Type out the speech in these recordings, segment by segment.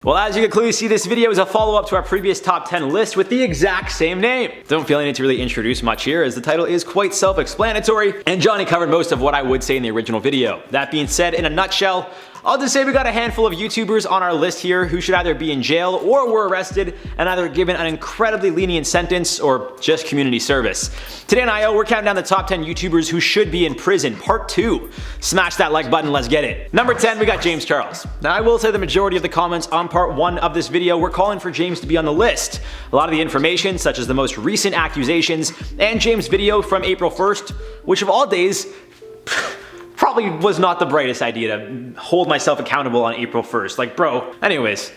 Well, as you can clearly see, this video is a follow-up to our previous top 10 list with the exact same name. Don't feel I need to really introduce much here, as the title is quite self-explanatory, and Johnny covered most of what I would say in the original video. That being said, in a nutshell, I'll just say we got a handful of YouTubers on our list here who should either be in jail or were arrested and either given an incredibly lenient sentence or just community service. Today on IO, we're counting down the top 10 YouTubers who should be in prison, part 2. Smash that like button, let's get it. Number 10, we got James Charles. Now I will say the majority of the comments on part 1 of this video were calling for James to be on the list. A lot of the information, such as the most recent accusations, and James' video from April 1st, which of all days, probably was not the brightest idea to hold myself accountable on April 1st. Like, bro. Anyways,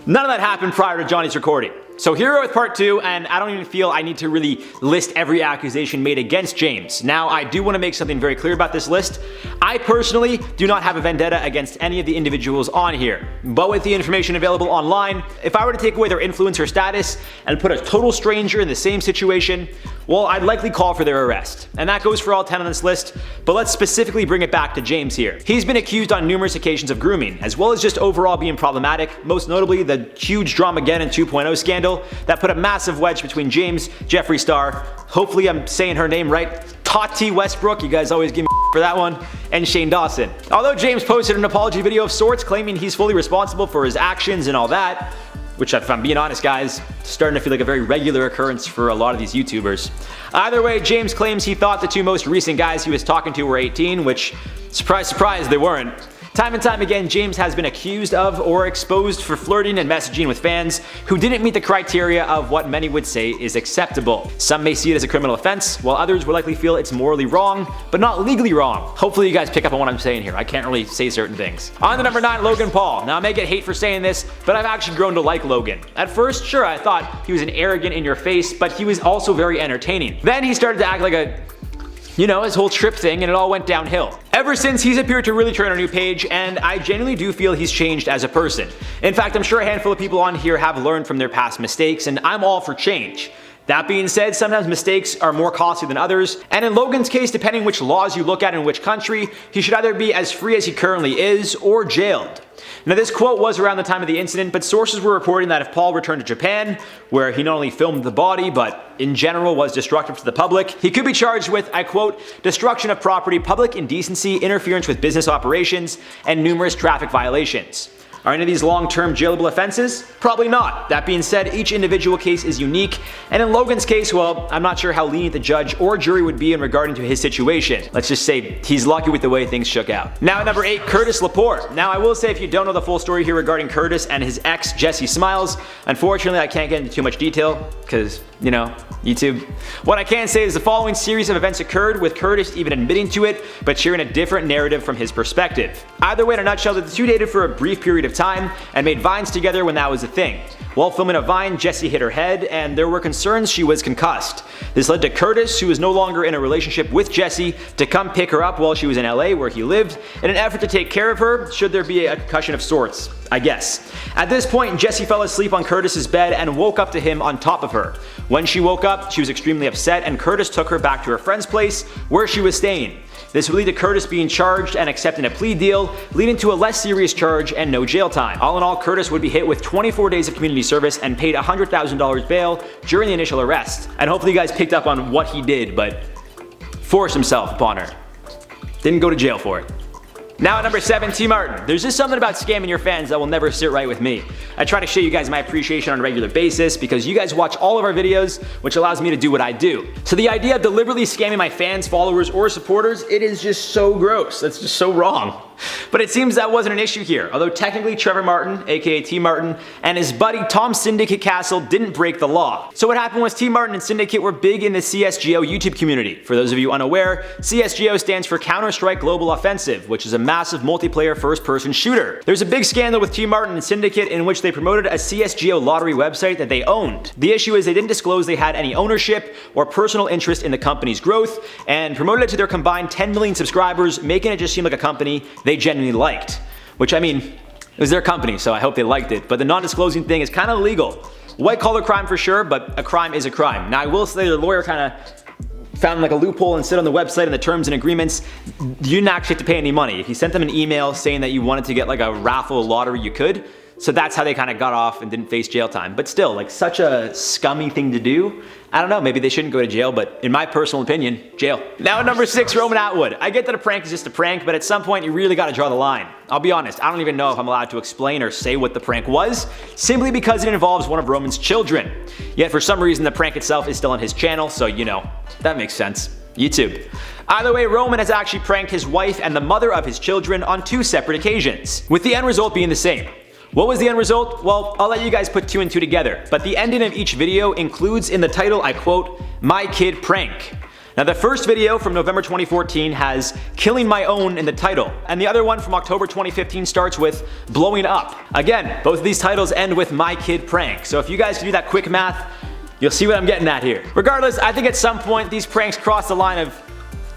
none of that happened prior to Johnny's recording. So here we are with part 2, and I don't even feel I need to really list every accusation made against James. Now, I do want to make something very clear about this list. I personally do not have a vendetta against any of the individuals on here. But with the information available online, if I were to take away their influencer status and put a total stranger in the same situation, well, I'd likely call for their arrest. And that goes for all 10 on this list, but let's specifically bring it back to James here. He's been accused on numerous occasions of grooming, as well as just overall being problematic, most notably the huge Dramageddon 2.0 scandal that put a massive wedge between James, Jeffree Star, hopefully I'm saying her name right, Tati Westbrook, you guys always give me for that one, and Shane Dawson. Although James posted an apology video of sorts claiming he's fully responsible for his actions and all that, which if I'm being honest guys, starting to feel like a very regular occurrence for a lot of these YouTubers. Either way, James claims he thought the two most recent guys he was talking to were 18, which, surprise surprise, they weren't. Time and time again, James has been accused of or exposed for flirting and messaging with fans who didn't meet the criteria of what many would say is acceptable. Some may see it as a criminal offense, while others will likely feel it's morally wrong, but not legally wrong. Hopefully you guys pick up on what I'm saying here. I can't really say certain things. On to number 9, Logan Paul. Now I may get hate for saying this, but I've actually grown to like Logan. At first, sure, I thought he was an arrogant in your face, but he was also very entertaining. Then he started to act like his whole trip thing, and it all went downhill. Ever since, he's appeared to really turn a new page, and I genuinely do feel he's changed as a person. In fact, I'm sure a handful of people on here have learned from their past mistakes, and I'm all for change. That being said, sometimes mistakes are more costly than others, and in Logan's case, depending which laws you look at in which country, he should either be as free as he currently is, or jailed. Now this quote was around the time of the incident, but sources were reporting that if Paul returned to Japan, where he not only filmed the body, but in general was destructive to the public, he could be charged with, I quote, destruction of property, public indecency, interference with business operations, and numerous traffic violations. Are any of these long-term jailable offenses? Probably not. That being said, each individual case is unique, and in Logan's case, well, I'm not sure how lenient the judge or jury would be in regarding to his situation. Let's just say he's lucky with the way things shook out. Now at number 8, Curtis Lepore. Now I will say if you don't know the full story here regarding Curtis and his ex, Jessie Smiles, unfortunately I can't get into too much detail, because, YouTube. What I can say is the following series of events occurred, with Curtis even admitting to it, but sharing a different narrative from his perspective. Either way, in a nutshell, the two dated for a brief period of time and made vines together when that was a thing. While filming a vine, Jessie hit her head, and there were concerns she was concussed. This led to Curtis, who was no longer in a relationship with Jessie, to come pick her up while she was in LA where he lived, in an effort to take care of her should there be a concussion of sorts, I guess. At this point, Jessie fell asleep on Curtis's bed and woke up to him on top of her. When she woke up, she was extremely upset, and Curtis took her back to her friend's place where she was staying. This would lead to Curtis being charged and accepting a plea deal, leading to a less serious charge and no jail time. All in all, Curtis would be hit with 24 days of community service and paid $100,000 bail during the initial arrest. And hopefully you guys picked up on what he did, but forced himself upon her. Didn't go to jail for it. Now at number 7, T. Martin. There's just something about scamming your fans that will never sit right with me. I try to show you guys my appreciation on a regular basis because you guys watch all of our videos, which allows me to do what I do. So the idea of deliberately scamming my fans, followers, or supporters, it is just so gross. That's just so wrong. But it seems that wasn't an issue here, although technically Trevor Martin, aka T. Martin, and his buddy Tom Syndicate Castle didn't break the law. So what happened was T. Martin and Syndicate were big in the CSGO YouTube community. For those of you unaware, CSGO stands for Counter-Strike Global Offensive, which is a massive multiplayer first-person shooter. There's a big scandal with T. Martin and Syndicate in which they promoted a CSGO lottery website that they owned. The issue is they didn't disclose they had any ownership or personal interest in the company's growth, and promoted it to their combined 10 million subscribers, making it just seem like a company they genuinely liked. Which, I mean, it was their company, so I hope they liked it, but the non-disclosing thing is kind of illegal. White collar crime for sure, but a crime is a crime. Now I will say their lawyer kind of found like a loophole and said on the website in the terms and agreements, you didn't actually have to pay any money. If you sent them an email saying that you wanted to get like a raffle lottery, you could. So that's how they kind of got off and didn't face jail time. But still, like, such a scummy thing to do. I don't know, maybe they shouldn't go to jail, but in my personal opinion, jail. Now at number 6, Roman Atwood. I get that a prank is just a prank, but at some point you really gotta draw the line. I'll be honest, I don't even know if I'm allowed to explain or say what the prank was, simply because it involves one of Roman's children. Yet for some reason the prank itself is still on his channel, so you know, that makes sense. YouTube. Either way, Roman has actually pranked his wife and the mother of his children on 2 separate occasions, with the end result being the same. What was the end result? Well, I'll let you guys put 2 and 2 together, but the ending of each video includes in the title, I quote, "My kid prank." Now the first video from November 2014 has "Killing My Own" in the title, and the other one from October 2015 starts with "Blowing Up." Again, both of these titles end with "My kid prank," so if you guys can do that quick math, you'll see what I'm getting at here. Regardless, I think at some point these pranks cross the line of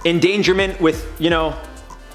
endangerment with, you know,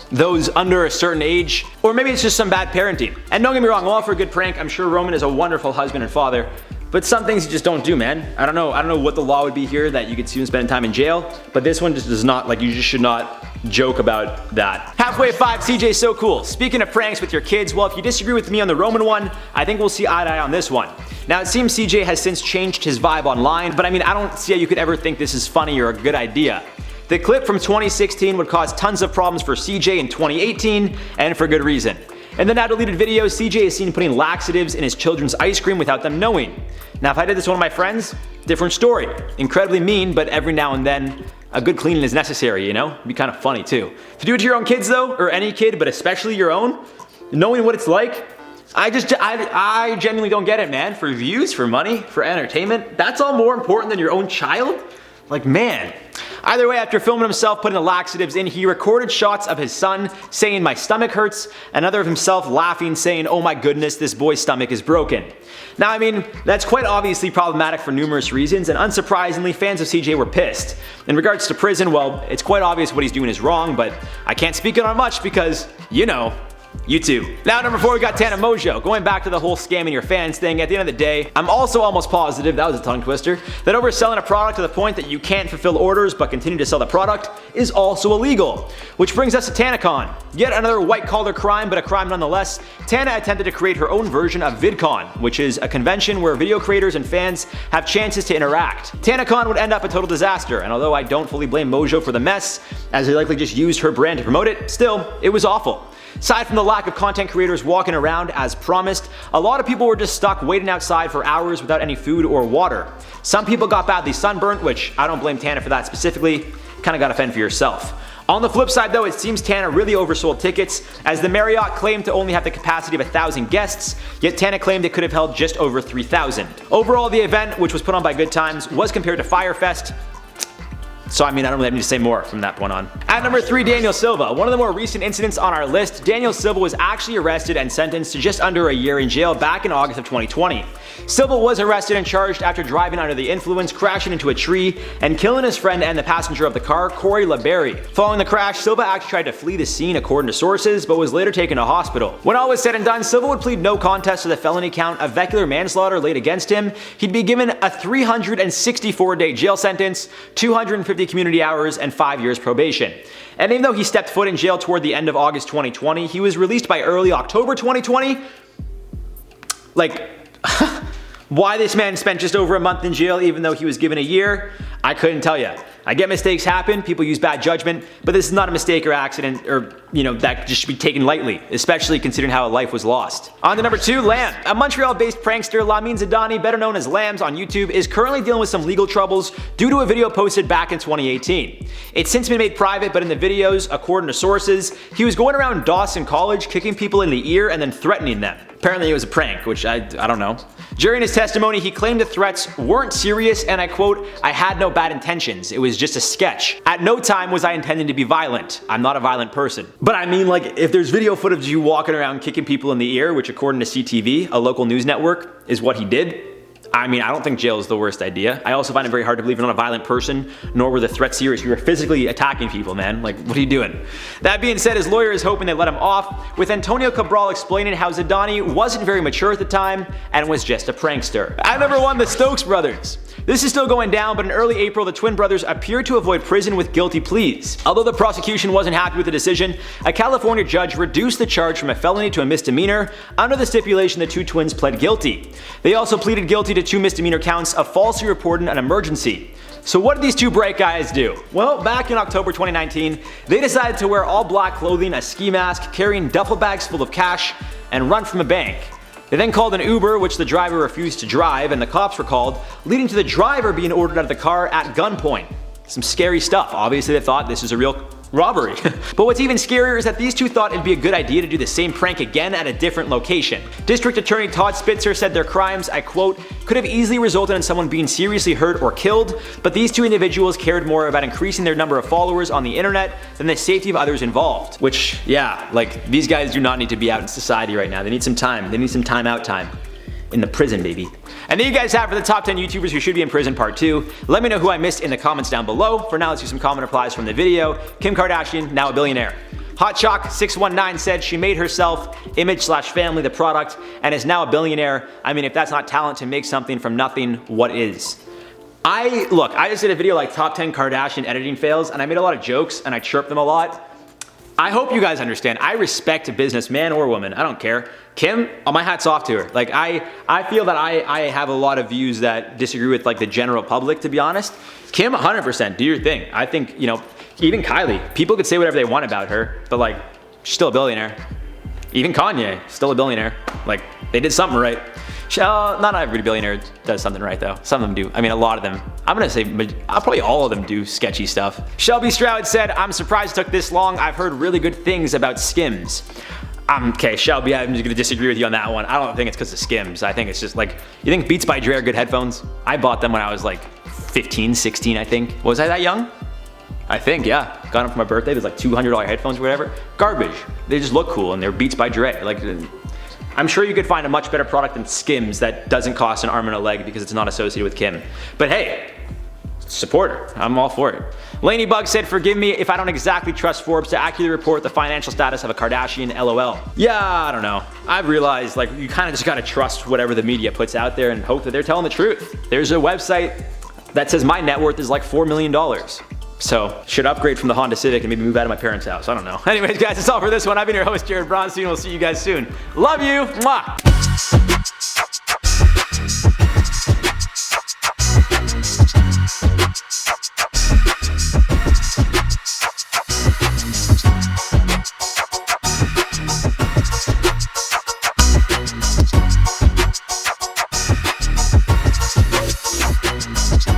those under a certain age, or maybe it's just some bad parenting. And don't get me wrong, I'm all for a good prank. I'm sure Roman is a wonderful husband and father, but some things you just don't do, man. I don't know what the law would be here that you could see him spending time in jail, but this one just does not, like, you just should not joke about that. Halfway 5, CJ's so cool. Speaking of pranks with your kids, well, if you disagree with me on the Roman one, I think we'll see eye to eye on this one. Now it seems CJ has since changed his vibe online, but I mean, I don't see how you could ever think this is funny or a good idea. The clip from 2016 would cause tons of problems for CJ in 2018, and for good reason. In the now deleted video, CJ is seen putting laxatives in his children's ice cream without them knowing. Now if I did this to one of my friends, different story. Incredibly mean, but every now and then, a good cleaning is necessary, you know? It'd be kind of funny too. To do it to your own kids though, or any kid, but especially your own, knowing what it's like, I genuinely don't get it, man. For views, for money, for entertainment, that's all more important than your own child? Like, man. Either way, after filming himself putting the laxatives in, he recorded shots of his son saying, "My stomach hurts," another of himself laughing saying, "Oh my goodness, this boy's stomach is broken." Now I mean, that's quite obviously problematic for numerous reasons, and unsurprisingly, fans of CJ were pissed. In regards to prison, well, it's quite obvious what he's doing is wrong, but I can't speak on much because, you know, YouTube. Now number 4, we got Tana Mojo. Going back to the whole scamming your fans thing, at the end of the day, I'm also almost positive, that was a tongue twister, that overselling a product to the point that you can't fulfill orders but continue to sell the product is also illegal. Which brings us to TanaCon. Yet another white-collar crime, but a crime nonetheless. Tana attempted to create her own version of VidCon, which is a convention where video creators and fans have chances to interact. TanaCon would end up a total disaster, and although I don't fully blame Mojo for the mess, as they likely just used her brand to promote it, still, it was awful. Aside from the lack of content creators walking around as promised, a lot of people were just stuck waiting outside for hours without any food or water. Some people got badly sunburnt, which I don't blame Tana for that specifically, kinda gotta fend for yourself. On the flip side though, it seems Tana really oversold tickets, as the Marriott claimed to only have the capacity of 1,000 guests, yet Tana claimed it could have held just over 3,000. Overall, the event, which was put on by Good Times, was compared to Fyre Fest. So I mean, I don't really need to say more from that point on. At number 3, Daniel Silva. One of the more recent incidents on our list, Daniel Silva was actually arrested and sentenced to just under a year in jail back in August of 2020. Silva was arrested and charged after driving under the influence, crashing into a tree, and killing his friend and the passenger of the car, Corey LaBerry. Following the crash, Silva actually tried to flee the scene according to sources, but was later taken to hospital. When all was said and done, Silva would plead no contest to the felony count of vehicular manslaughter laid against him. He'd be given a 364-day jail sentence, 250 community hours, and 5 years probation. And even though he stepped foot in jail toward the end of August 2020, he was released by early October 2020. Like, why this man spent just over a month in jail even though he was given a year, I couldn't tell you. I get mistakes happen, people use bad judgment, but this is not a mistake or accident or, you know, that just should be taken lightly, especially considering how a life was lost. On to number 2, Lam. A Montreal-based prankster, Lamine Zidani, better known as Lams on YouTube, is currently dealing with some legal troubles due to a video posted back in 2018. It's since been made private, but in the videos, according to sources, he was going around Dawson College kicking people in the ear and then threatening them. Apparently it was a prank, which I don't know. During his testimony, he claimed the threats weren't serious, and I quote, "I had no bad intentions, it was just a sketch. At no time was I intending to be violent. I'm not a violent person." But I mean, like, if there's video footage of you walking around kicking people in the ear, which according to CTV, a local news network, is what he did, I mean, I don't think jail is the worst idea. I also find it very hard to believe you're not a violent person, nor were the threats serious. You were physically attacking people, man. Like, what are you doing? That being said, his lawyer is hoping they let him off, with Antonio Cabral explaining how Zidane wasn't very mature at the time and was just a prankster. At number 1, the Stokes brothers. This is still going down, but in early April, the twin brothers appeared to avoid prison with guilty pleas. Although the prosecution wasn't happy with the decision, a California judge reduced the charge from a felony to a misdemeanor under the stipulation the two twins pled guilty. They also pleaded guilty to 2 misdemeanor counts of falsely reporting an emergency. So what did these two bright guys do? Well, back in October 2019, they decided to wear all black clothing, a ski mask, carrying duffel bags full of cash, and run from a bank. They then called an Uber, which the driver refused to drive, and the cops were called, leading to the driver being ordered out of the car at gunpoint. Some scary stuff. Obviously they thought this was a real robbery. But what's even scarier is that these two thought it'd be a good idea to do the same prank again at a different location. District Attorney Todd Spitzer said their crimes, I quote, could have easily resulted in someone being seriously hurt or killed, but these two individuals cared more about increasing their number of followers on the internet than the safety of others involved. Which, yeah, like, these guys do not need to be out in society right now. They need some time. They need some time out time. In the prison, baby. And there you guys have for the top 10 YouTubers who should be in prison part 2. Let me know who I missed in the comments down below. For now, let's do some comment replies from the video. Kim Kardashian, now a billionaire. HotChalk619 said she made herself, image/family the product, and is now a billionaire. I mean, if that's not talent to make something from nothing, what is? I just did a video like top 10 Kardashian editing fails, and I made a lot of jokes and I chirped them a lot. I hope you guys understand. I respect a business, man or woman. I don't care. Kim, my hat's off to her. Like, I feel that I have a lot of views that disagree with like the general public, to be honest. Kim, 100%, do your thing. I think, you know, even Kylie, people could say whatever they want about her, but like, she's still a billionaire. Even Kanye, still a billionaire. Like, they did something right. Not every billionaire does something right though. Some of them do. I mean, a lot of them. I'm gonna say probably all of them do sketchy stuff. Shelby Stroud said, I'm surprised it took this long. I've heard really good things about Skims. Okay, Shelby, I'm just gonna disagree with you on that one. I don't think it's because of Skims. I think it's just like, you think Beats by Dre are good headphones? I bought them when I was like 15, 16, I think. Was I that young? I think, yeah. Got them for my birthday. There's like $200 headphones or whatever. Garbage. They just look cool and they're Beats by Dre. Like, I'm sure you could find a much better product than Skims that doesn't cost an arm and a leg because it's not associated with Kim. But hey, support her. I'm all for it. Laney Bug said, forgive me if I don't exactly trust Forbes to accurately report the financial status of a Kardashian, LOL. Yeah, I don't know. I've realized like you kind of just gotta trust whatever the media puts out there and hope that they're telling the truth. There's a website that says my net worth is like $4 million. So, should upgrade from the Honda Civic and maybe move out of my parents' house. I don't know. Anyways, guys, that's all for this one. I've been your host, Jared Bronstein. We'll see you guys soon. Love you. Mwah.